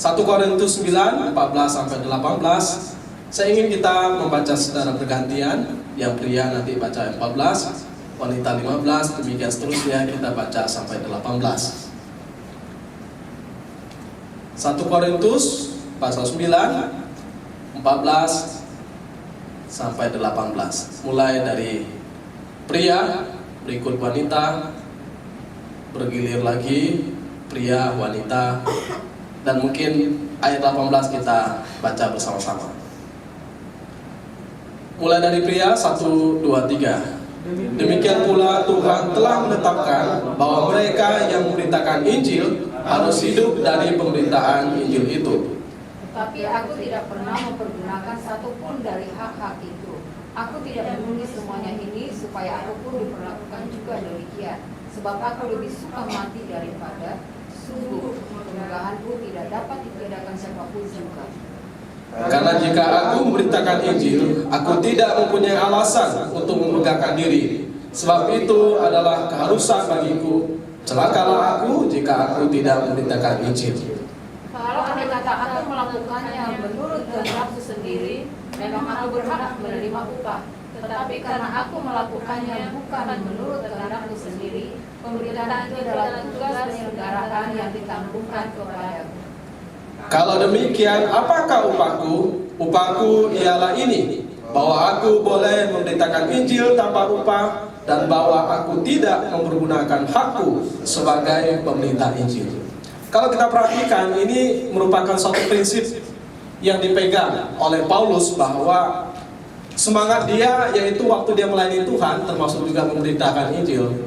1 Korintus 9, 14 sampai 18. Saya ingin kita membaca secara bergantian. Yang pria nanti baca 14, wanita 15, demikian seterusnya kita baca sampai 18. 1 Korintus pasal 9, 14 sampai 18. Mulai dari pria, berikut wanita, bergilir lagi pria, wanita, dan mungkin ayat 18 kita baca bersama-sama. Mulai dari pria, 1, 2, 3. Demikian pula Tuhan telah menetapkan bahwa mereka yang memberitakan Injil harus hidup dari pemberitaan Injil itu. Tetapi aku tidak pernah mempergunakan satupun dari hak-hak itu. Aku tidak menulis semuanya ini supaya aku pun diperlakukan juga demikian. Sebab aku lebih suka mati daripada sungguh kemegahanku tidak dapat dibedakan siapapun juga. Karena jika aku memberitakan Injil, aku tidak mempunyai alasan untuk memegahkan diri. Sebab itu adalah keharusan bagiku. Celakalah aku jika aku tidak memberitakan Injil. Kalau ada kata aku melakukannya menurut kehendakku sendiri, memang aku berhak menerima upah. Tetapi karena aku melakukannya bukan menurut kehendakku sendiri, pemberitaan itu adalah tugas penyelenggaraan yang ditanggungkan kepadaku. Kalau demikian, apakah upahku? Upahku ialah ini, bahwa aku boleh memberitakan Injil tanpa upah, dan bahwa aku tidak mempergunakan hakku sebagai pemberita Injil. Kalau kita perhatikan, ini merupakan suatu prinsip yang dipegang oleh Paulus, bahwa semangat dia yaitu waktu dia melayani Tuhan, termasuk juga memberitakan Injil,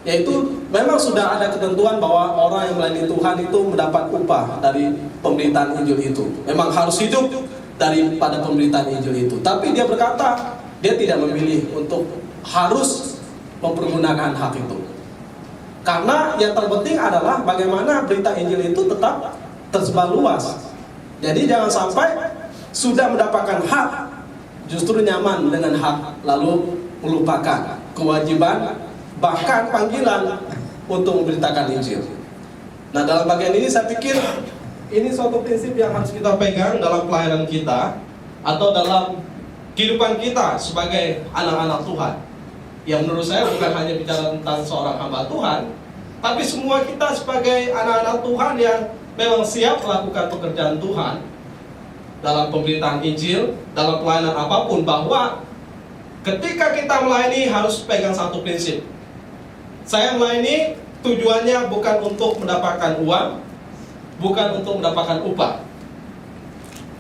yaitu memang sudah ada ketentuan bahwa orang yang melayani Tuhan itu mendapat upah dari pemberitaan Injil itu. Memang harus hidup daripada pemberitaan Injil itu. Tapi dia berkata, dia tidak memilih untuk harus mempergunakan hak itu. Karena yang terpenting adalah bagaimana berita Injil itu tetap tersebar luas. Jadi jangan sampai sudah mendapatkan hak, justru nyaman dengan hak, lalu melupakan kewajiban bahkan panggilan untuk memberitakan Injil. Nah, dalam bagian ini saya pikir ini suatu prinsip yang harus kita pegang dalam pelayanan kita atau dalam kehidupan kita sebagai anak-anak Tuhan. Yang menurut saya bukan hanya bicara tentang seorang hamba Tuhan, tapi semua kita sebagai anak-anak Tuhan yang memang siap melakukan pekerjaan Tuhan dalam pemberitaan Injil, dalam pelayanan apapun, bahwa ketika kita melayani harus pegang satu prinsip. Saya melayani tujuannya bukan untuk mendapatkan uang, bukan untuk mendapatkan upah.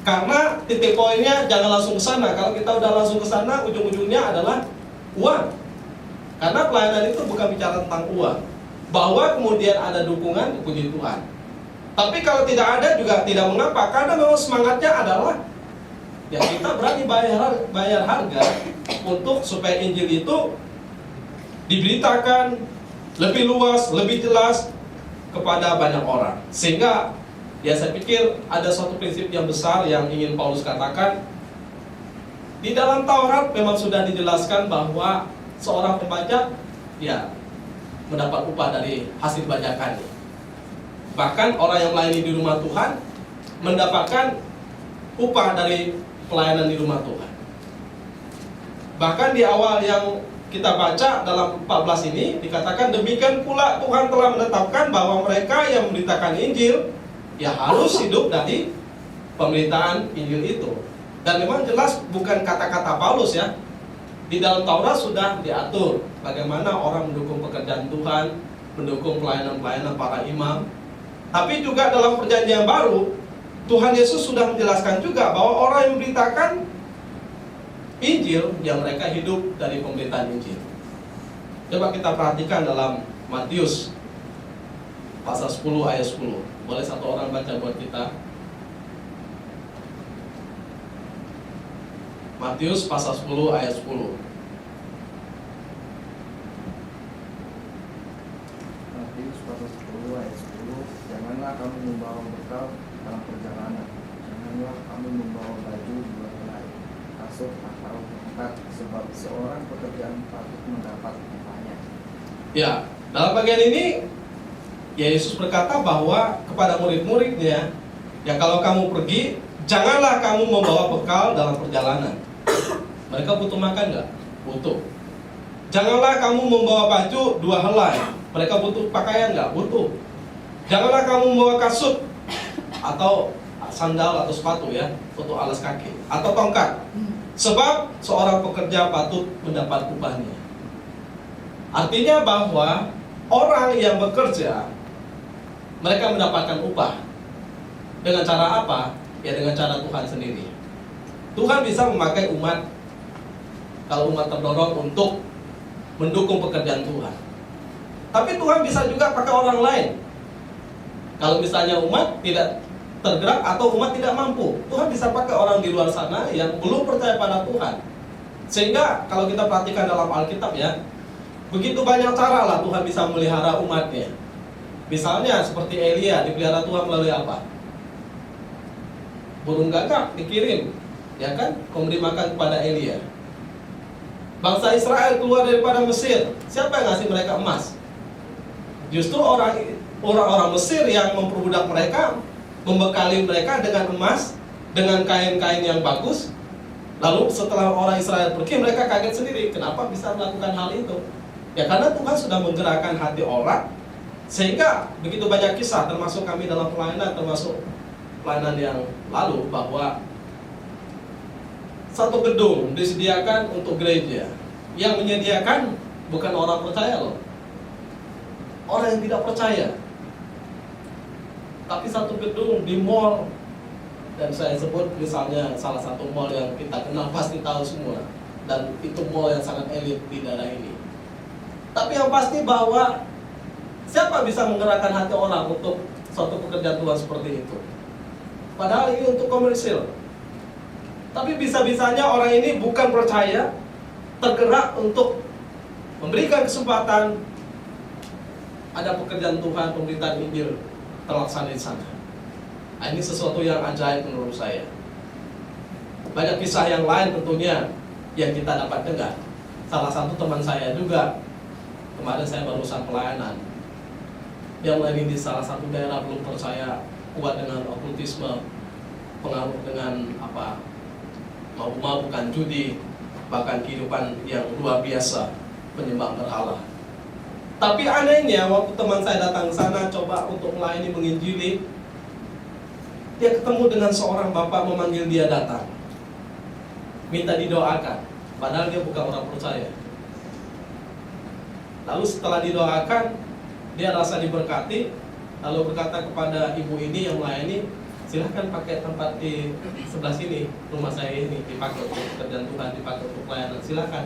Karena titik poinnya jangan langsung ke sana. Kalau kita udah langsung ke sana, ujung-ujungnya adalah uang. Karena pelayanan itu bukan bicara tentang uang. Bahwa kemudian ada dukungan, puji Tuhan. Tapi kalau tidak ada juga tidak mengapa, karena memang semangatnya adalah ya kita berani bayar harga untuk supaya Injil itu diberitakan lebih luas, lebih jelas kepada banyak orang. Sehingga ya saya pikir ada suatu prinsip yang besar yang ingin Paulus katakan. Di dalam Taurat memang sudah dijelaskan bahwa seorang pembajak ya mendapat upah dari hasil bajakannya. Bahkan orang yang melayani di rumah Tuhan mendapatkan upah dari pelayanan di rumah Tuhan. Bahkan di awal yang kita baca dalam 14 ini dikatakan, demikian pula Tuhan telah menetapkan bahwa mereka yang memberitakan Injil ya harus hidup dari pemberitaan Injil itu. Dan memang jelas bukan kata-kata Paulus ya. Di dalam Taurat sudah diatur bagaimana orang mendukung pekerjaan Tuhan, mendukung pelayanan-pelayanan para imam. Tapi juga dalam perjanjian baru Tuhan Yesus sudah menjelaskan juga bahwa orang yang memberitakan Injil yang mereka hidup dari pemberitaan Injil. Coba kita perhatikan dalam Matius pasal 10 ayat 10. Boleh satu orang baca buat kita? Matius pasal 10 ayat 10. Matius pasal 10 ayat 10. Janganlah kamu membawa bekal dalam perjalanan. Janganlah kamu membawa baju dua helai, kasut atau tongkat, sebab seorang pekerjaan patut mendapat upahnya. Ya, dalam bagian ini Yesus berkata bahwa kepada murid-muridnya Ya kalau kamu pergi, janganlah kamu membawa bekal dalam perjalanan. Mereka butuh makan nggak? Butuh. Janganlah kamu membawa baju 2 helai. Mereka butuh pakaian nggak? Butuh. Janganlah kamu membawa kasut atau sandal atau sepatu ya, untuk alas kaki atau tongkat. Sebab seorang pekerja patut mendapat upahnya. Artinya bahwa orang yang bekerja, mereka mendapatkan upah. Dengan cara apa? Ya dengan cara Tuhan sendiri. Tuhan bisa memakai umat, kalau umat terdorong untuk mendukung pekerjaan Tuhan. Tapi Tuhan bisa juga pakai orang lain. Kalau misalnya umat tidak tergerak atau umat tidak mampu, Tuhan bisa pakai orang di luar sana yang belum percaya pada Tuhan. Sehingga kalau kita perhatikan dalam Alkitab ya, begitu banyak cara lah Tuhan bisa melihara umatnya. Misalnya seperti Elia dipelihara Tuhan melalui apa? Burung gagak dikirim, ya kan, memberi makan kepada Elia. Bangsa Israel keluar daripada Mesir, siapa yang ngasih mereka emas? Justru orang-orang Mesir yang memperbudak mereka, membekali mereka dengan emas, dengan kain-kain yang bagus. Lalu setelah orang Israel pergi, mereka kaget sendiri, kenapa bisa melakukan hal itu? Ya karena Tuhan sudah menggerakkan hati orang, sehingga begitu banyak kisah, termasuk kami dalam pelayanan, termasuk pelayanan yang lalu, bahwa satu gedung disediakan untuk gereja. Yang menyediakan bukan orang percaya loh, orang yang tidak percaya. Tapi satu gedung di mall, dan saya sebut misalnya salah satu mall yang kita kenal pasti tahu semua, dan itu mall yang sangat elit di daerah ini. Tapi yang pasti bahwa siapa bisa menggerakkan hati orang untuk suatu pekerjaan Tuhan seperti itu? Padahal ini untuk komersil. Tapi bisa-bisanya orang ini bukan percaya, tergerak untuk memberikan kesempatan ada pekerjaan Tuhan, pemberitaan Injil terlaksana di sana. Nah, ini sesuatu yang ajaib menurut saya. Banyak kisah yang lain tentunya yang kita dapat dengar. Salah satu teman saya juga, kemarin saya barusan pelayanan, dia melayani di salah satu daerah belum percaya, kuat dengan okultisme, pengaruh dengan apa, mabuk-mabukan, judi, bahkan kehidupan yang luar biasa, penyembah berhala. Tapi anehnya waktu teman saya datang ke sana coba untuk melayani, menginjili, dia ketemu dengan seorang bapak memanggil dia datang, minta didoakan, padahal dia bukan orang percaya. Lalu setelah didoakan, dia rasa diberkati, lalu berkata kepada ibu ini yang melayani, silahkan pakai tempat di sebelah sini, rumah saya ini dipakai untuk pekerjaan Tuhan, dipakai untuk pelayanan, silahkan.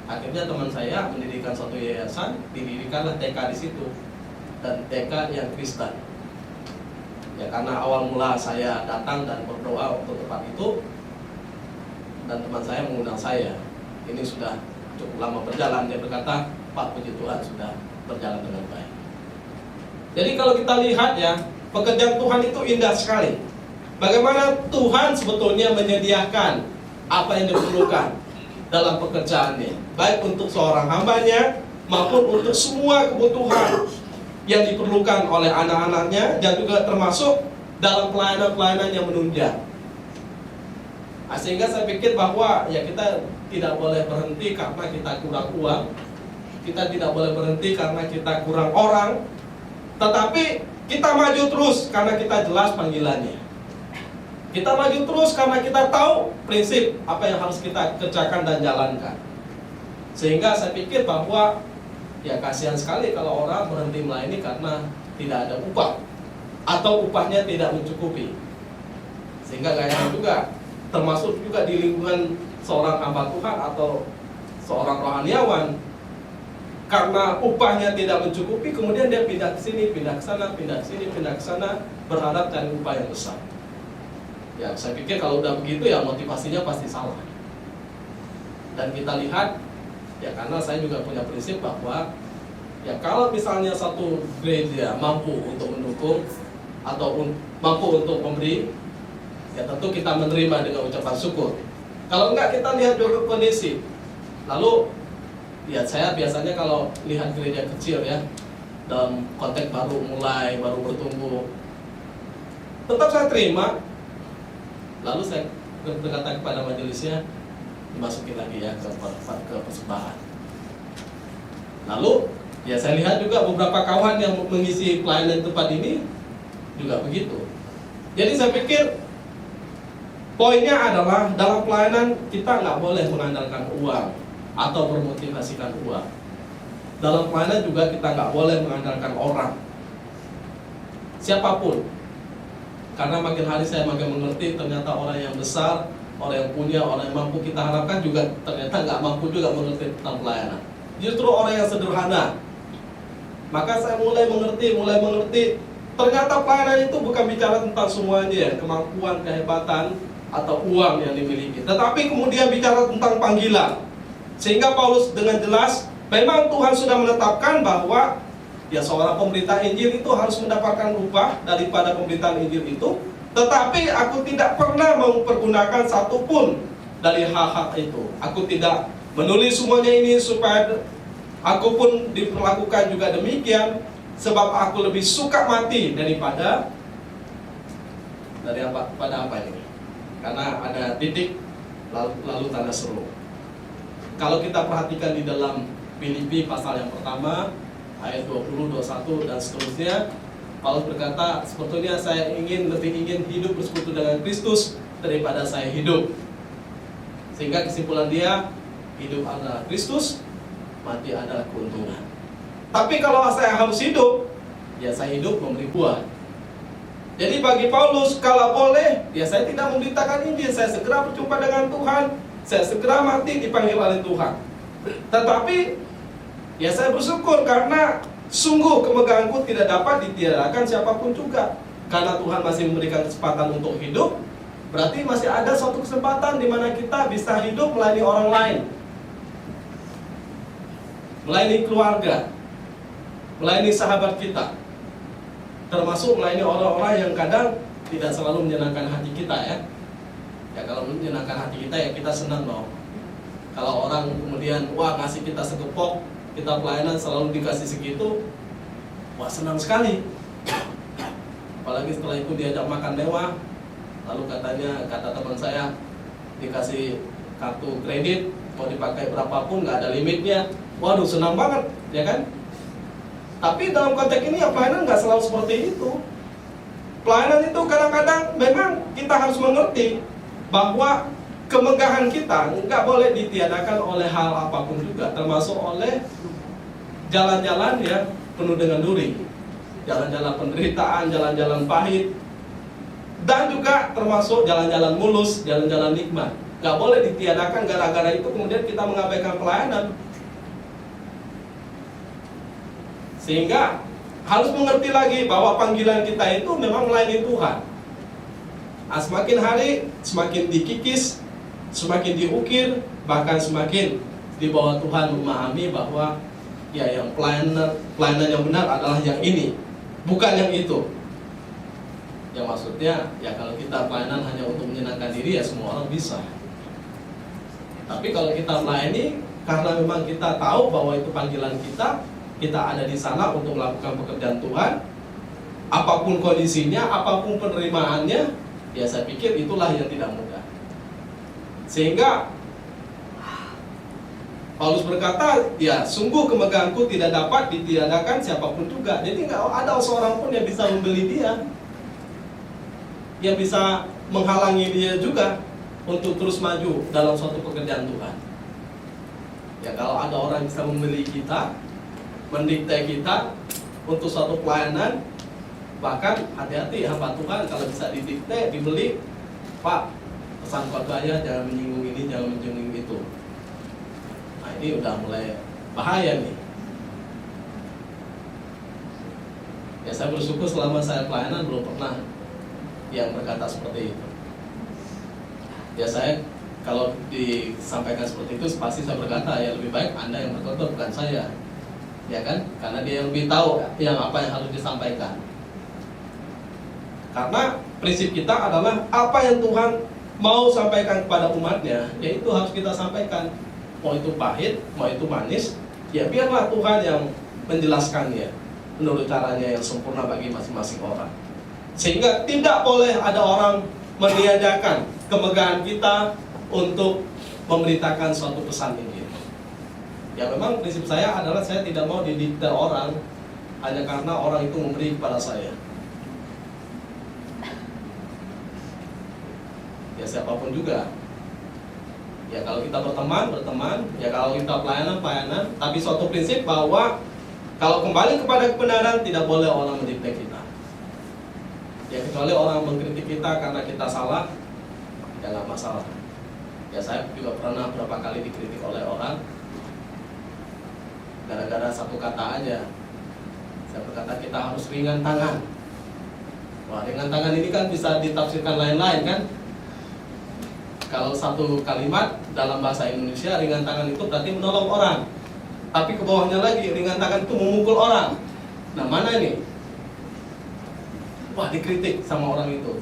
Akhirnya teman saya mendirikan suatu yayasan, didirikanlah TK di situ, dan TK yang Kristen. Ya karena awal mula saya datang dan berdoa untuk tempat itu, dan teman saya mengundang saya. Ini sudah cukup lama berjalan, dia berkata, Pak, puji Tuhan sudah berjalan dengan baik. Jadi kalau kita lihat ya, pekerjaan Tuhan itu indah sekali. Bagaimana Tuhan sebetulnya menyediakan apa yang diperlukan dalam pekerjaannya, baik untuk seorang hambanya maupun untuk semua kebutuhan yang diperlukan oleh anak-anaknya, dan juga termasuk dalam pelayanan-pelayanan yang menunjang. Nah, sehingga saya pikir bahwa ya kita tidak boleh berhenti karena kita kurang uang, kita tidak boleh berhenti karena kita kurang orang, tetapi kita maju terus karena kita jelas panggilannya. Kita maju terus karena kita tahu prinsip apa yang harus kita kerjakan dan jalankan. Sehingga saya pikir bahwa ya kasihan sekali kalau orang berhenti melayani karena tidak ada upah, atau upahnya tidak mencukupi. Sehingga kayaknya juga termasuk juga di lingkungan seorang hamba Tuhan atau seorang rohaniawan, karena upahnya tidak mencukupi, kemudian dia pindah ke sini, pindah ke sana, pindah ke sini, pindah ke sana, berharap cari upah yang besar. Ya, saya pikir kalau udah begitu ya motivasinya pasti salah. Dan kita lihat, ya karena saya juga punya prinsip bahwa ya kalau misalnya satu gereja mampu untuk mendukung atau mampu untuk memberi, ya tentu kita menerima dengan ucapan syukur. Kalau enggak, kita lihat dulu kondisi. Lalu ya saya biasanya kalau lihat gereja kecil ya, dalam konteks baru mulai, baru bertumbuh, Tetap saya terima. Lalu saya berkata kepada majelisnya, dimasukin lagi ya ke persembahan. Lalu ya saya lihat juga beberapa kawan yang mengisi pelayanan tempat ini juga begitu. Jadi saya pikir poinnya adalah dalam pelayanan kita nggak boleh mengandalkan uang atau bermotivasikan uang. Dalam pelayanan juga kita nggak boleh mengandalkan orang, siapapun. Karena makin hari saya makin mengerti ternyata orang yang besar, orang yang punya, orang yang mampu kita harapkan juga ternyata nggak mampu juga mengerti tentang pelayanan. Justru orang yang sederhana. Maka saya mulai mengerti. Ternyata pelayanan itu bukan bicara tentang semuanya, kemampuan, kehebatan, atau uang yang dimiliki. Tetapi kemudian bicara tentang panggilan. Sehingga Paulus dengan jelas, memang Tuhan sudah menetapkan bahwa ya seorang pemberita Injil itu harus mendapatkan upah daripada pemberitaan Injil itu. Tetapi aku tidak pernah mempergunakan satupun dari hak-hak itu. Aku tidak menulis semuanya ini supaya aku pun diperlakukan juga demikian. Sebab aku lebih suka mati daripada pada apa ini? Karena ada titik lalu tanda seru. Kalau kita perhatikan di dalam Filipi pasal yang pertama ayat 20, 21 dan seterusnya, Paulus berkata, sebetulnya saya lebih ingin hidup bersekutu dengan Kristus daripada saya hidup. Sehingga kesimpulan dia, hidup adalah Kristus, mati adalah keuntungan. Tapi kalau saya harus hidup, ya saya hidup memberi buah. Jadi bagi Paulus, kalau boleh, ya saya tidak memberitakan Injil, saya segera berjumpa dengan Tuhan, saya segera mati dipanggil oleh Tuhan. Tetapi, ya saya bersyukur karena sungguh kemegahanku tidak dapat ditiadakan siapapun juga. Karena Tuhan masih memberikan kesempatan untuk hidup, berarti masih ada suatu kesempatan di mana kita bisa hidup melayani orang lain, melayani keluarga, melayani sahabat kita, termasuk melayani orang-orang yang kadang tidak selalu menyenangkan hati kita ya. Ya kalau menyenangkan hati kita ya kita senang dong. Kalau orang kemudian wah ngasih kita segepok, kita pelayanan selalu dikasih segitu, wah senang sekali. Apalagi setelah itu diajak makan mewah, lalu kata teman saya dikasih kartu kredit mau dipakai berapapun nggak ada limitnya, waduh senang banget ya kan. Tapi dalam konteks ini ya pelayanan nggak selalu seperti itu. Pelayanan itu kadang-kadang memang kita harus mengerti bahwa kemegahan kita nggak boleh ditiadakan oleh hal apapun juga, termasuk oleh jalan-jalan yang penuh dengan duri, jalan-jalan penderitaan, jalan-jalan pahit, dan juga termasuk jalan-jalan mulus, jalan-jalan nikmat. Nggak boleh ditiadakan gara-gara itu kemudian kita mengabaikan pelayanan. Sehingga harus mengerti lagi bahwa panggilan kita itu memang melayani Tuhan. Semakin hari semakin dikikis, semakin diukir, bahkan semakin di bawah Tuhan memahami bahwa ya yang pelayanan yang benar adalah yang ini, bukan yang itu. Yang maksudnya ya kalau kita pelayanan hanya untuk menyenangkan diri ya semua orang bisa. Tapi kalau kita melayani karena memang kita tahu bahwa itu panggilan kita ada di sana untuk melakukan pekerjaan Tuhan, apapun kondisinya, apapun penerimaannya, ya saya pikir itulah yang tidak mudah. Sehingga Paulus berkata, ya sungguh kemegahanku tidak dapat ditiadakan siapapun juga. Jadi nggak ada seorang pun yang bisa membeli dia, yang bisa menghalangi dia juga untuk terus maju dalam suatu pekerjaan Tuhan. Ya kalau ada orang yang bisa membeli kita, mendikte kita untuk suatu pelayanan, bahkan hati-hati hamba Tuhan kalau bisa didikte, dibeli, Pak pesan khotbahnya jangan menyinggung ini, jangan menyinggung itu. Nah ini udah mulai bahaya nih. Ya saya bersyukur selama saya pelayanan belum pernah yang berkata seperti itu. Ya saya kalau disampaikan seperti itu pasti saya berkata ya lebih baik Anda yang berkhotbah bukan saya. Ya kan? Karena dia yang lebih tahu yang apa yang harus disampaikan. Karena prinsip kita adalah apa yang Tuhan mau sampaikan kepada umatnya, yaitu harus kita sampaikan. Mau itu pahit, mau itu manis, ya biarlah Tuhan yang menjelaskannya menurut caranya yang sempurna bagi masing-masing orang. Sehingga tidak boleh ada orang meniadakan kemegahan kita untuk memberitakan suatu pesan Injil. Ya memang prinsip saya adalah saya tidak mau didikte orang hanya karena orang itu memberi kepada saya. Ya siapapun juga. Ya kalau kita berteman, ya kalau kita pelayanan. Tapi suatu prinsip bahwa kalau kembali kepada kebenaran tidak boleh orang mendikte kita. Ya kecuali orang mengkritik kita karena kita salah, ya nggak masalah. Ya saya juga pernah berapa kali dikritik oleh orang gara-gara satu kata aja. Saya berkata kita harus ringan tangan. Wah, ringan tangan ini kan bisa ditafsirkan lain-lain kan. Kalau satu kalimat dalam bahasa Indonesia, ringan tangan itu berarti menolong orang. Tapi ke bawahnya lagi, ringan tangan itu memukul orang. Nah mana ini? Wah, dikritik sama orang itu.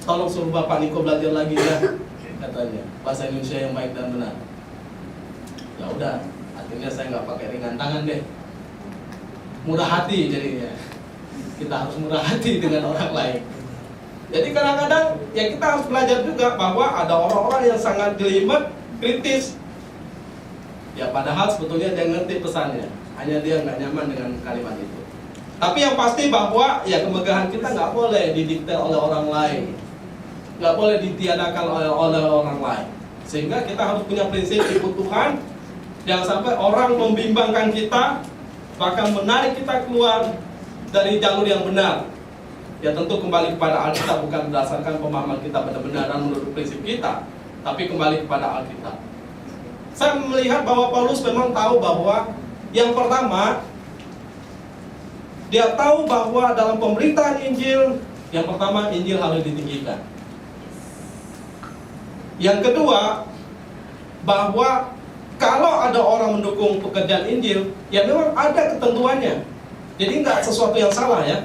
Tolong suruh Bapak Niko belajar lagi ya, katanya. Bahasa Indonesia yang baik dan benar. Ya udah, akhirnya saya nggak pakai ringan tangan deh. Murah hati jadinya. Kita harus murah hati dengan orang lain. Jadi kadang-kadang ya kita harus belajar juga bahwa ada orang-orang yang sangat jelimet, kritis. Ya padahal sebetulnya dia ngerti pesannya, hanya dia nggak nyaman dengan kalimat itu. Tapi yang pasti bahwa ya kemegahan kita nggak boleh didikte oleh orang lain, nggak boleh ditiadakan oleh orang lain. Sehingga kita harus punya prinsip ikut Tuhan. Jangan sampai orang membimbangkan kita, bahkan menarik kita keluar dari jalur yang benar. Ya tentu kembali kepada Alkitab, bukan berdasarkan pemahaman kita benar-benar menurut prinsip kita, tapi kembali kepada Alkitab. Saya melihat bahwa Paulus memang tahu bahwa yang pertama, dia tahu bahwa dalam pemberitaan Injil, yang pertama Injil harus ditinggikan. Yang kedua, bahwa kalau ada orang mendukung pekerjaan Injil, ya memang ada ketentuannya. Jadi nggak sesuatu yang salah ya.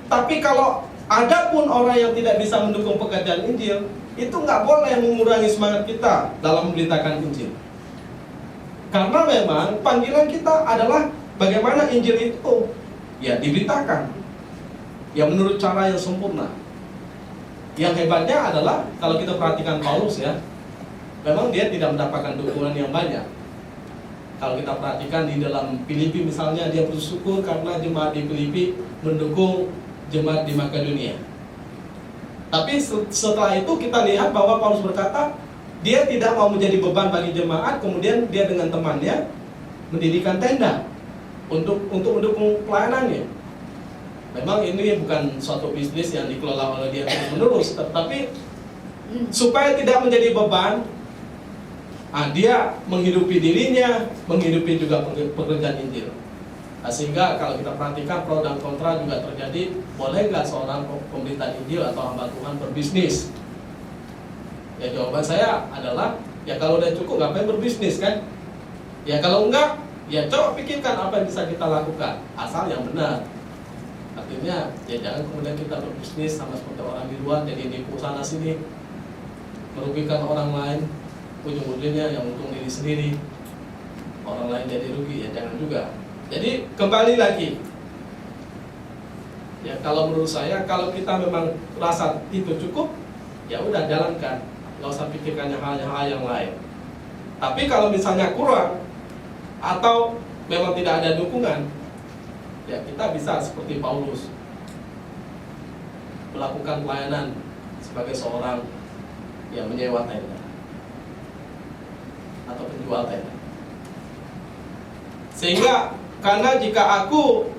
Tapi kalau ada pun orang yang tidak bisa mendukung pekerjaan Injil, itu nggak boleh mengurangi semangat kita dalam memberitakan Injil. Karena memang panggilan kita adalah bagaimana Injil itu ya diberitakan, ya menurut cara yang sempurna. Yang hebatnya adalah kalau kita perhatikan Paulus ya, memang dia tidak mendapatkan dukungan yang banyak. Kalau kita perhatikan di dalam Filipi misalnya, dia bersyukur karena jemaat di Filipi mendukung jemaat di Makedonia. Tapi setelah itu kita lihat bahwa Paulus berkata dia tidak mau menjadi beban bagi jemaat, kemudian dia dengan temannya mendirikan tenda untuk mendukung pelayanannya. Memang ini bukan suatu bisnis yang dikelola oleh dia terus-menerus, tetapi supaya tidak menjadi beban, dia menghidupi dirinya, menghidupi juga pekerjaan Injil. Sehingga kalau kita perhatikan pro dan kontra juga terjadi. Boleh nggak seorang pemberita Injil atau hamba Tuhan berbisnis? Ya jawaban saya adalah ya kalau udah cukup ngapain berbisnis kan? Ya kalau enggak, ya coba pikirkan apa yang bisa kita lakukan, asal yang benar. Artinya ya jangan kemudian kita berbisnis sama seperti orang di luar, jadi nipu sana sini, merugikan orang lain, ujung-ujungnya yang untung diri sendiri, orang lain jadi rugi, ya jangan juga. Jadi kembali lagi, ya kalau menurut saya kalau kita memang rasa itu cukup, ya udah jalankan, nggak usah pikirkan hal-hal yang lain. Tapi kalau misalnya kurang atau memang tidak ada dukungan, ya kita bisa seperti Paulus melakukan pelayanan sebagai seorang yang menyewa tenda atau penjual tenda. Sehingga karena jika aku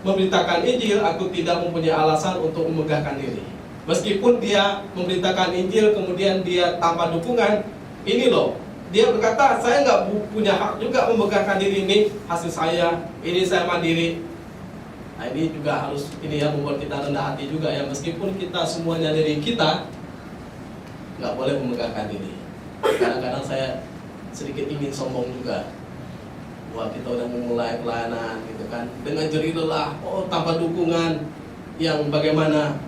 memberitakan Injil, aku tidak mempunyai alasan untuk memegahkan diri. Meskipun dia memberitakan Injil, kemudian dia tanpa dukungan, ini loh, dia berkata, saya nggak punya hak juga memegahkan diri, ini hasil saya, ini saya mandiri. Nah ini juga harus, ini yang membuat kita rendah hati juga ya, meskipun kita semuanya dari kita, nggak boleh memegahkan diri. Kadang-kadang saya sedikit ingin sombong juga. Wah kita udah memulai pelayanan gitu kan, dengan jerih lelah, tanpa dukungan yang bagaimana,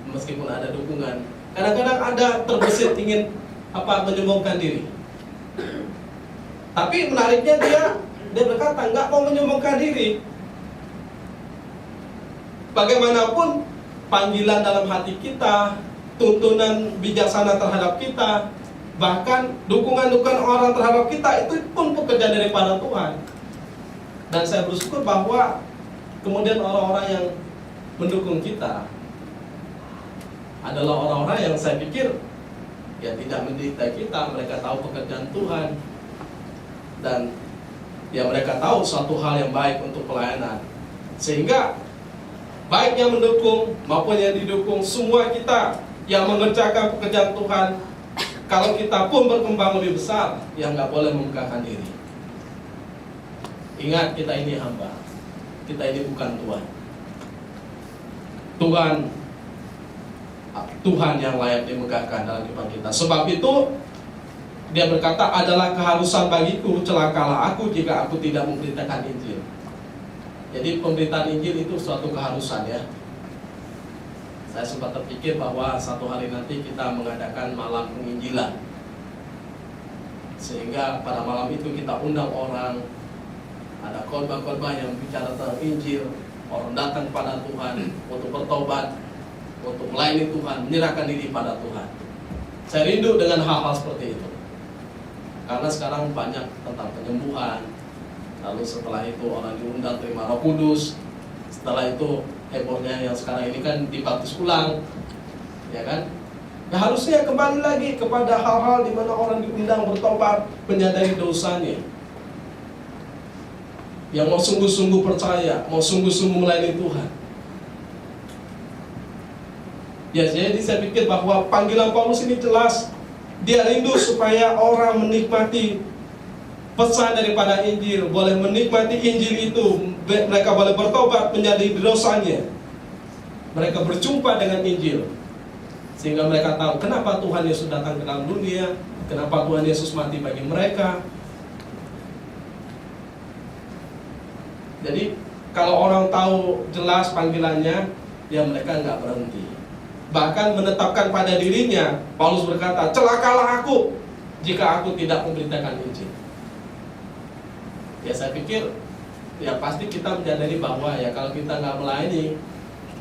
meskipun ada dukungan, kadang-kadang ada terbesit ingin menyombongkan diri. Tapi menariknya dia berkata nggak mau menyombongkan diri. Bagaimanapun panggilan dalam hati kita, tuntunan bijaksana terhadap kita, bahkan dukungan-dukungan orang terhadap kita, itu pun pekerjaan daripada Tuhan. Dan saya bersyukur bahwa kemudian orang-orang yang mendukung kita adalah orang-orang yang saya pikir ya tidak mendidik kita. Mereka tahu pekerjaan Tuhan, dan ya mereka tahu suatu hal yang baik untuk pelayanan, sehingga baik yang mendukung maupun yang didukung, semua kita yang mengerjakan pekerjaan Tuhan, kalau kita pun berkembang lebih besar, ya nggak boleh memegahkan diri. Ingat, kita ini hamba, kita ini bukan Tuhan. Tuhan yang layak dimegahkan dalam kehidupan kita. Sebab itu dia berkata, adalah keharusan bagiku, celakalah aku jika aku tidak memberitakan Injil. Jadi pemberitaan Injil itu suatu keharusan ya. Saya sempat terpikir bahwa satu hari nanti kita mengadakan malam penginjilan, sehingga pada malam itu kita undang orang, ada khotbah-khotbah yang bicara tentang Injil, orang datang kepada Tuhan untuk bertobat, untuk melayani Tuhan, menyerahkan diri pada Tuhan. Saya rindu dengan hal-hal seperti itu, karena sekarang banyak tentang penyembuhan. Lalu setelah itu orang diundang terima Roh Kudus. Setelah itu hebohnya yang sekarang ini kan dibaptis ulang, ya kan? Ya harusnya kembali lagi kepada hal-hal di mana orang diundang bertobat, menyadari dosanya, yang mau sungguh-sungguh percaya, mau sungguh-sungguh melayani Tuhan. Ya, jadi saya pikir bahwa panggilan Paulus ini jelas. Dia rindu supaya orang menikmati pesan daripada Injil, boleh menikmati Injil itu, mereka boleh bertobat menjadi dosanya, mereka berjumpa dengan Injil, sehingga mereka tahu kenapa Tuhan Yesus datang ke dalam dunia, kenapa Tuhan Yesus mati bagi mereka. Jadi kalau orang tahu jelas panggilannya, ya mereka nggak berhenti, bahkan menetapkan pada dirinya. Paulus berkata, celakalah aku jika aku tidak memberitakan Injil. Ya saya pikir ya pasti kita menyadari bahwa ya kalau kita nggak melayani,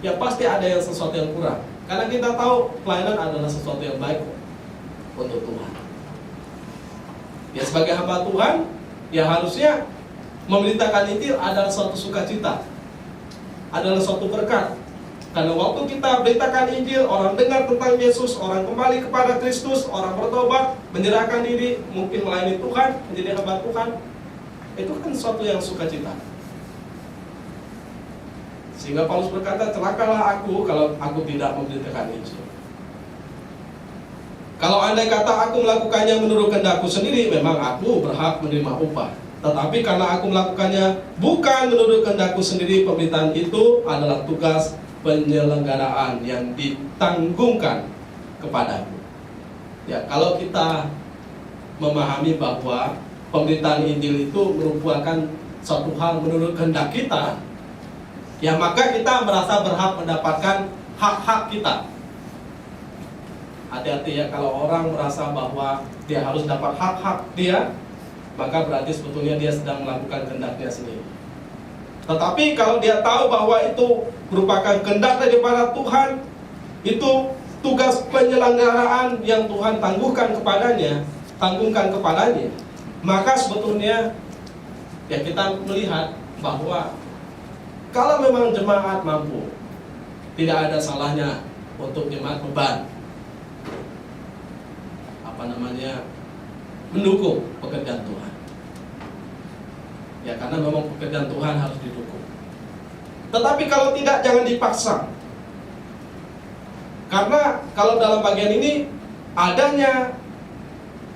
ya pasti ada yang sesuatu yang kurang. Karena kita tahu pelayanan adalah sesuatu yang baik untuk Tuhan. Ya sebagai hamba Tuhan, ya harusnya memberitakan Injil adalah suatu sukacita, adalah suatu berkat. Karena waktu kita beritakan Injil, orang dengar tentang Yesus, orang kembali kepada Kristus, orang bertobat, menyerahkan diri, mungkin melayani Tuhan, menjadi hamba Tuhan, itu kan suatu yang sukacita. Sehingga Paulus berkata, celakalah aku kalau aku tidak memberitakan Injil. Kalau andai kata aku melakukannya menurut kehendakku sendiri, memang aku berhak menerima upah. Tetapi karena aku melakukannya bukan menurut kehendakku sendiri, pemberitaan itu adalah tugas penyelenggaraan yang ditanggungkan kepadaku. Ya, kalau kita memahami bahwa pemberitaan Injil itu merupakan suatu hal menurut kehendak kita, ya maka kita merasa berhak mendapatkan hak-hak kita. Hati-hati ya kalau orang merasa bahwa dia harus dapat hak-hak dia, maka berarti sebetulnya dia sedang melakukan kehendaknya sendiri. Tetapi kalau dia tahu bahwa itu merupakan kehendak daripada Tuhan, itu tugas penyelenggaraan yang Tuhan tanggungkan kepadanya, maka sebetulnya ya kita melihat bahwa kalau memang jemaat mampu, tidak ada salahnya untuk jemaat beban mendukung pekerjaan Tuhan. Ya karena memang pekerjaan Tuhan harus didukung. Tetapi kalau tidak, jangan dipaksa. Karena kalau dalam bagian ini adanya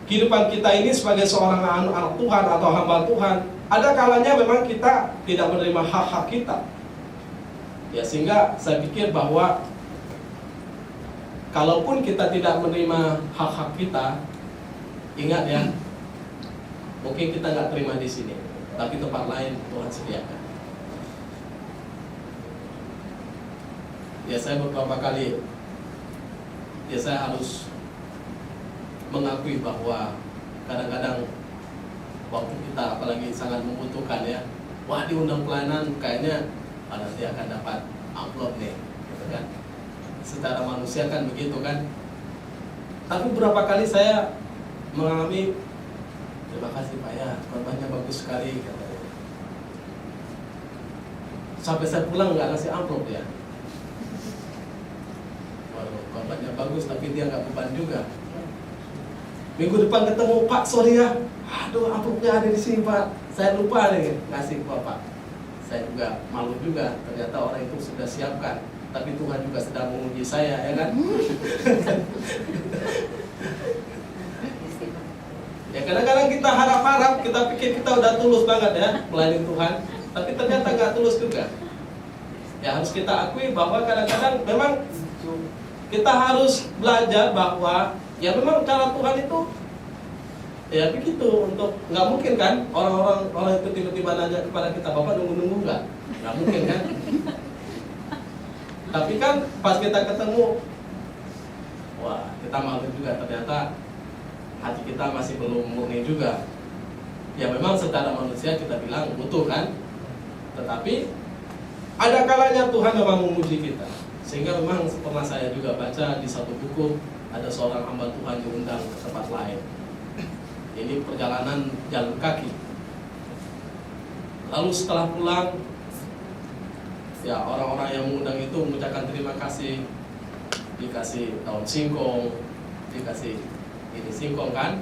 kehidupan kita ini sebagai seorang anak Tuhan atau hamba Tuhan, ada kalanya memang kita tidak menerima hak-hak kita. Ya sehingga saya pikir bahwa kalaupun kita tidak menerima hak-hak kita, ingat ya, mungkin kita nggak terima di sini, tapi tempat lain Tuhan sediakan. Ya saya beberapa kali, ya saya harus mengakui bahwa kadang-kadang waktu kita apalagi sangat membutuhkan ya, wah diundang pelayanan kayaknya nanti akan dapat amplop nih, gitu kan? secara manusia kan begitu kan. Tapi berapa kali saya mengalami, terima kasih Pak ya, korbannya bagus sekali katanya. Sampai saya pulang nggak ngasih amplop ya. Waduh, korbannya bagus tapi dia nggak beban juga. Minggu depan ketemu, Pak sorry ya, aduh amplopnya ada di sini Pak, saya lupa nih ngasih ke Bapak. Saya juga malu juga, ternyata orang itu sudah siapkan, tapi Tuhan juga sedang menguji saya, ya kan? Ya kadang-kadang kita harap-harap, kita pikir kita udah tulus banget ya melayani Tuhan, tapi ternyata nggak tulus juga. Ya harus kita akui bahwa kadang-kadang memang kita harus belajar bahwa ya memang cara Tuhan itu ya begitu. Untuk nggak mungkin kan orang itu tiba-tiba nanya kepada kita, Bapak nunggu-nunggu nggak mungkin kan. Tapi kan pas kita ketemu, wah kita malu juga, ternyata hati kita masih belum murni juga. Ya memang secara manusia kita bilang butuh kan, tetapi ada kalanya Tuhan memang menguji kita. Sehingga memang pernah saya juga baca di satu buku, ada seorang hamba Tuhan diundang ke tempat lain. Ini perjalanan jalan kaki. Lalu setelah pulang, ya orang-orang yang mengundang itu mengucapkan terima kasih, dikasih daun singkong, dikasih ini singkong kan,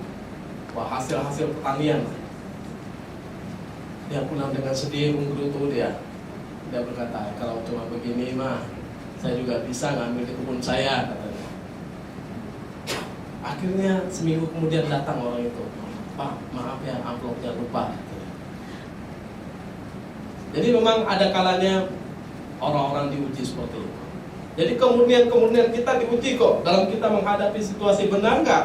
wah hasil-hasil pertanian. Dia pulang dengan sedih, menggerutu dia berkata, kalau cuma begini mah saya juga bisa ngambil di kebun saya, katanya. Akhirnya seminggu kemudian datang orang itu, Pak maaf ya amplopnya lupa. Jadi memang ada kalanya orang-orang diuji seperti itu. Jadi kemudian kita diuji kok dalam kita menghadapi situasi. Benar nggak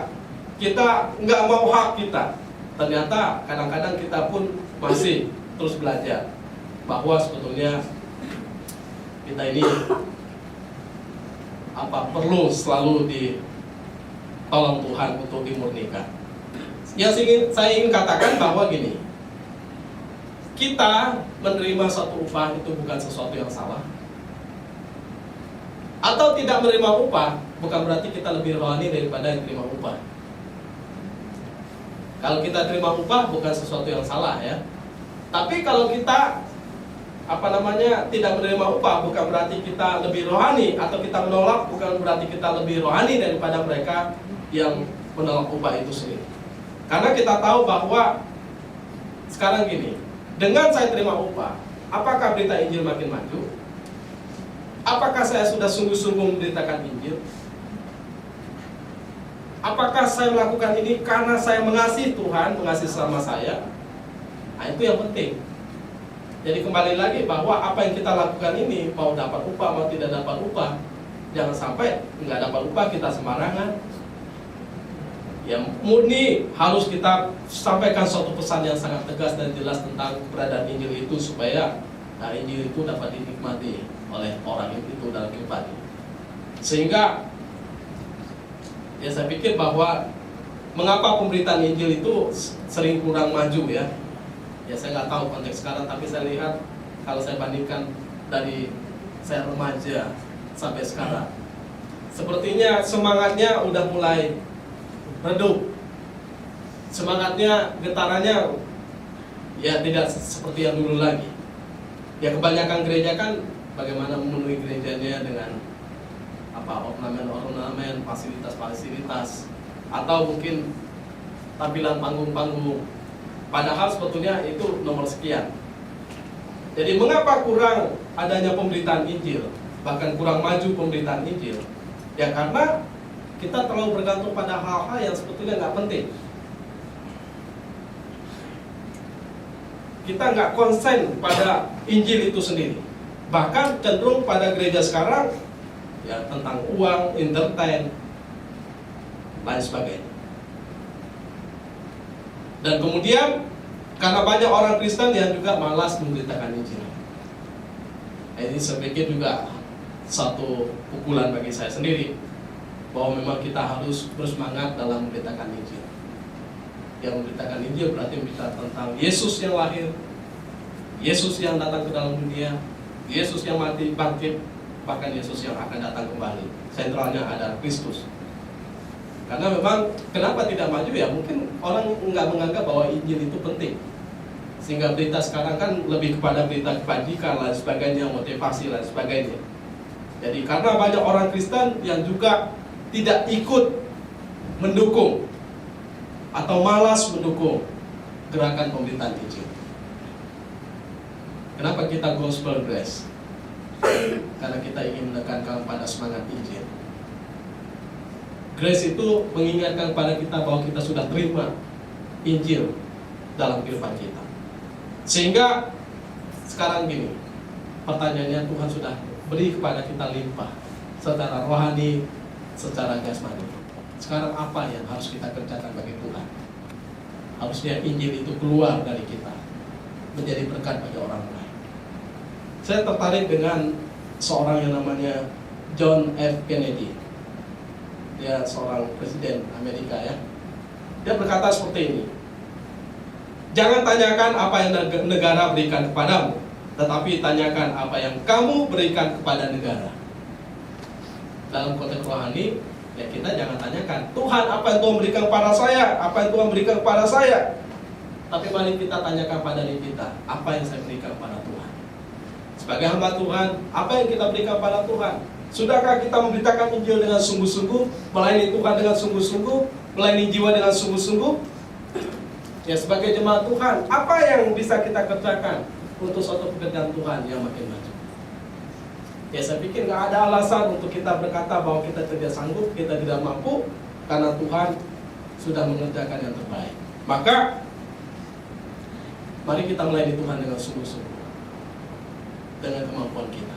kita nggak mau hak kita? Ternyata kadang-kadang kita pun masih terus belajar bahwa sebetulnya kita ini perlu selalu ditolong Tuhan untuk dimurnikan. Yang saya ingin katakan bahwa gini, kita menerima suatu upah itu bukan sesuatu yang salah. Atau tidak menerima upah bukan berarti kita lebih rohani daripada yang terima upah. Kalau kita terima upah bukan sesuatu yang salah ya. Tapi kalau kita tidak menerima upah bukan berarti kita lebih rohani, atau kita menolak bukan berarti kita lebih rohani daripada mereka yang menolak upah itu sendiri. Karena kita tahu bahwa sekarang gini, dengan saya terima upah, apakah berita Injil makin maju? Apakah saya sudah sungguh-sungguh memberitakan Injil? Apakah saya melakukan ini karena saya mengasihi Tuhan, mengasihi sesama saya? Nah, itu yang penting. Jadi kembali lagi bahwa apa yang kita lakukan ini, mau dapat upah, mau tidak dapat upah, jangan sampai nggak dapat upah kita sembarangan. Ya murni harus kita sampaikan suatu pesan yang sangat tegas dan jelas tentang keberadaan Injil itu, supaya Injil itu dapat dinikmati oleh orang itu dalam kehidupan. Sehingga ya saya pikir bahwa mengapa pemberitaan Injil itu sering kurang maju ya. Ya saya nggak tahu konteks sekarang, tapi saya lihat kalau saya bandingkan dari saya remaja sampai sekarang, sepertinya semangatnya udah mulai redup. Semangatnya, getarannya ya tidak seperti yang dulu lagi. Ya kebanyakan gereja kan bagaimana memenuhi gerejanya dengan ornamen, fasilitas, atau mungkin tampilan panggung-panggung. Padahal sebetulnya itu nomor sekian. Jadi mengapa kurang adanya pemberitaan Injil, bahkan kurang maju pemberitaan Injil? Ya karena kita terlalu bergantung pada hal-hal yang sebetulnya nggak penting. Kita nggak konsen pada Injil itu sendiri. Bahkan cenderung pada gereja sekarang ya tentang uang, entertain, lain sebagainya. Dan kemudian karena banyak orang Kristen yang juga malas memberitakan Injil. Ini saya pikir juga satu pukulan bagi saya sendiri, bahwa memang kita harus bersemangat dalam memberitakan Injil. Yang memberitakan Injil berarti memberitakan tentang Yesus yang lahir, Yesus yang datang ke dalam dunia, Yesus yang mati bangkit, bahkan Yesus yang akan datang kembali. Sentralnya ada Kristus. Karena memang kenapa tidak maju ya, mungkin orang nggak menganggap bahwa Injil itu penting. Sehingga berita sekarang kan lebih kepada berita kebajikan dan sebagainya, motivasi dan sebagainya. Jadi karena banyak orang Kristen yang juga tidak ikut mendukung atau malas mendukung gerakan pemberitaan Injil. Kenapa kita gospel grace? Karena kita ingin menekankan pada semangat Injil. Grace itu mengingatkan pada kita bahwa kita sudah terima Injil dalam kehidupan kita. Sehingga sekarang gini, pertanyaannya, Tuhan sudah beri kepada kita limpah secara rohani, secara jasmani. Sekarang apa yang harus kita kerjakan bagi Tuhan? Harusnya Injil itu keluar dari kita, menjadi berkat bagi orang lain. Saya tertarik dengan seorang yang namanya John F. Kennedy. Dia seorang presiden Amerika ya. Dia berkata seperti ini: jangan tanyakan apa yang negara berikan kepadamu, tetapi tanyakan apa yang kamu berikan kepada negara. Dalam konteks rohani, ya kita jangan tanyakan, Tuhan apa yang Tuhan berikan kepada saya, apa yang Tuhan berikan kepada saya. Tapi mari kita tanyakan pada diri kita, apa yang saya berikan kepada Tuhan. Sebagai hamba Tuhan, apa yang kita berikan kepada Tuhan? Sudahkah kita memberitakan Injil dengan sungguh-sungguh, melayani Tuhan dengan sungguh-sungguh, melayani jiwa dengan sungguh-sungguh? Ya, sebagai jemaat Tuhan, apa yang bisa kita kerjakan untuk suatu pekerjaan Tuhan yang makin maju? Ya, saya pikir nggak ada alasan untuk kita berkata bahwa kita tidak sanggup, kita tidak mampu, karena Tuhan sudah mengerjakan yang terbaik. Maka mari kita melayani Tuhan dengan sungguh-sungguh, dengan kemampuan kita.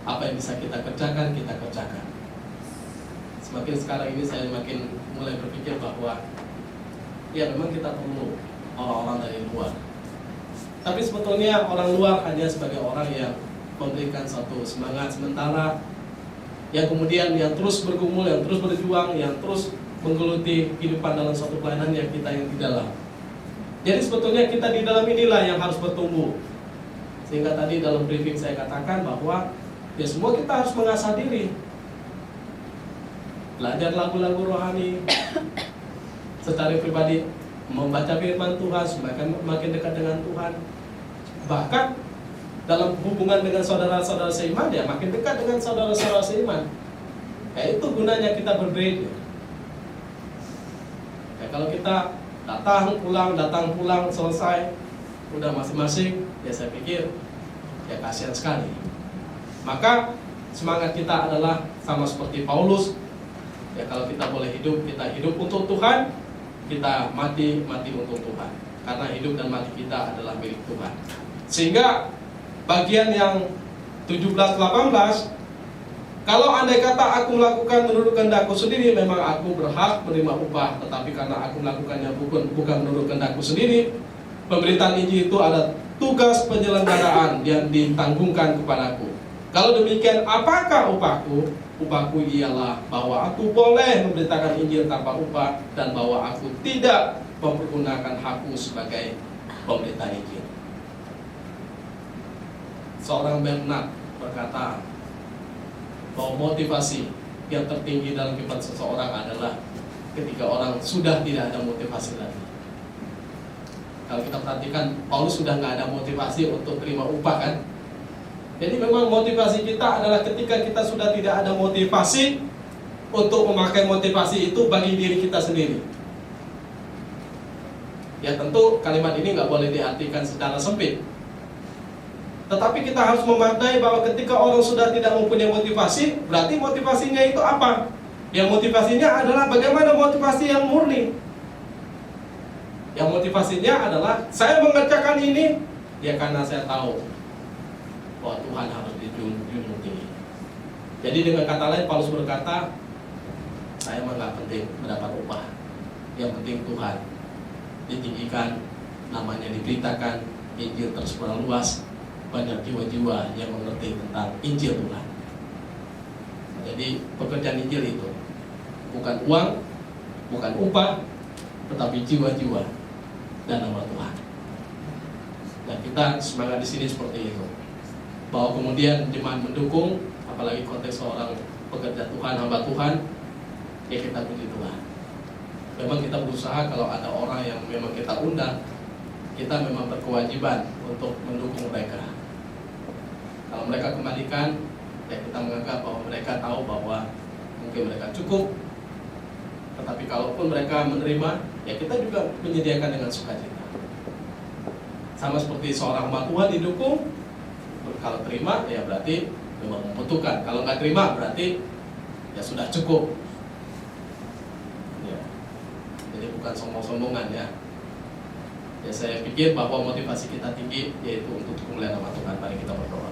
Apa yang bisa kita kerjakan, kita kerjakan. Semakin sekarang ini saya makin mulai berpikir bahwa ya memang kita perlu orang-orang dari luar. Tapi sebetulnya orang luar hanya sebagai orang yang memberikan satu semangat sementara, yang kemudian yang terus bergumul, yang terus berjuang, yang terus menggeluti kehidupan dalam suatu pelayanan yang kita yang di dalam. Jadi sebetulnya kita di dalam inilah yang harus bertumbuh. Sehingga tadi dalam briefing saya katakan bahwa ya semua kita harus mengasah diri, belajar lagu-lagu rohani, secara pribadi membaca firman Tuhan, semakin dekat dengan Tuhan. Bahkan dalam hubungan dengan saudara-saudara seiman, ya makin dekat dengan saudara-saudara seiman. Ya itu gunanya kita berbeda. Ya kalau kita datang pulang selesai, udah masing-masing, ya saya pikir ya kasihan sekali. Maka semangat kita adalah sama seperti Paulus. Ya kalau kita boleh hidup, kita hidup untuk Tuhan, kita mati untuk Tuhan. Karena hidup dan mati kita adalah milik Tuhan. Sehingga bagian yang 17-18, kalau andai kata aku melakukan menurut kehendakku sendiri, memang aku berhak menerima upah. Tetapi karena aku melakukannya bukan menurut kehendakku sendiri, pemberitaan Injil itu ada tugas penyelenggaraan yang ditanggungkan kepadaku. Kalau demikian, apakah upahku? Upahku ialah bahwa aku boleh memberitakan Injil tanpa upah, dan bahwa aku tidak mempergunakan hakku sebagai pemberita Injil. Seorang Bernard berkata bahwa motivasi yang tertinggi dalam kehidupan seseorang adalah ketika orang sudah tidak ada motivasi lagi. Kalau kita perhatikan, Paulus sudah nggak ada motivasi untuk terima upah kan? Jadi memang motivasi kita adalah ketika kita sudah tidak ada motivasi untuk memakai motivasi itu bagi diri kita sendiri. Ya tentu kalimat ini nggak boleh diartikan secara sempit. Tetapi kita harus memaknai bahwa ketika orang sudah tidak mempunyai motivasi, berarti motivasinya itu apa? Yang motivasinya adalah bagaimana motivasi yang murni. Yang motivasinya adalah saya mengerjakan ini ya karena saya tahu bahwa Tuhan harus dijunjung tinggi. Jadi dengan kata lain, Paulus berkata, saya mah nggak penting mendapat upah, yang penting Tuhan ditinggikan, namanya diberitakan, Injil tersebar luas, banyak jiwa-jiwa yang mengerti tentang Injil Tuhan. Jadi pekerjaan Injil itu bukan uang, bukan upah, tetapi jiwa-jiwa dan nama Tuhan. Dan kita semangat di sini seperti itu. bahwa kemudian jemaat mendukung, apalagi konteks seorang pekerja Tuhan, hamba Tuhan, ya kita puji Tuhan. Memang kita berusaha kalau ada orang yang memang kita undang, kita memang berkewajiban untuk mendukung mereka. Kalau mereka kembalikan, ya kita menganggap bahwa mereka tahu bahwa mungkin mereka cukup. Tetapi kalaupun mereka menerima, ya kita juga menyediakan dengan sukacita. Sama seperti seorang hamba Tuhan didukung, kalau terima ya berarti memang membutuhkan. Kalau nggak terima berarti ya sudah cukup. Ya. Jadi bukan sombong-sombongan ya. Ya saya pikir bahwa motivasi kita tinggi yaitu untuk kemuliaan nama Tuhan. Mari kita berdoa.